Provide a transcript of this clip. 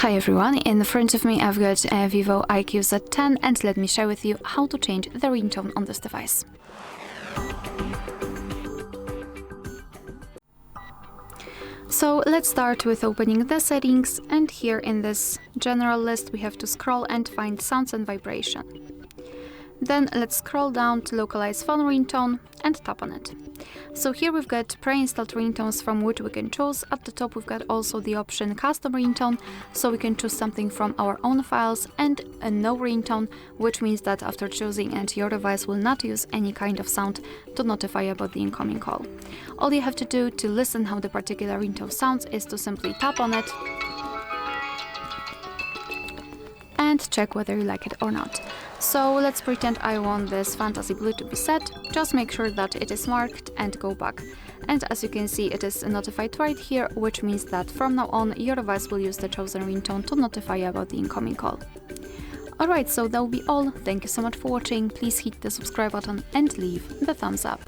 Hi everyone, in front of me I've got a VIVO iQOO Z10 and let me share with you how to change the ringtone on this device. So let's start with opening the settings, and here in this general list we have to scroll and find sounds and vibration. Then let's scroll down to localize phone ringtone and tap on it. So here we've got pre-installed ringtones from which we can choose. At the top we've got also the option custom ringtone, so we can choose something from our own files, and a no ringtone, which means that after choosing it your device will not use any kind of sound to notify about the incoming call. All you have to do to listen how the particular ringtone sounds is to simply tap on it and check whether you like it or not. So let's pretend I want this fantasy blue to be set. Just make sure that it is marked and go back. And as you can see, it is notified right here, which means that from now on your device will use the chosen ringtone to notify you about the incoming call. Alright, so that will be all. Thank you so much for watching. Please hit the subscribe button and leave the thumbs up.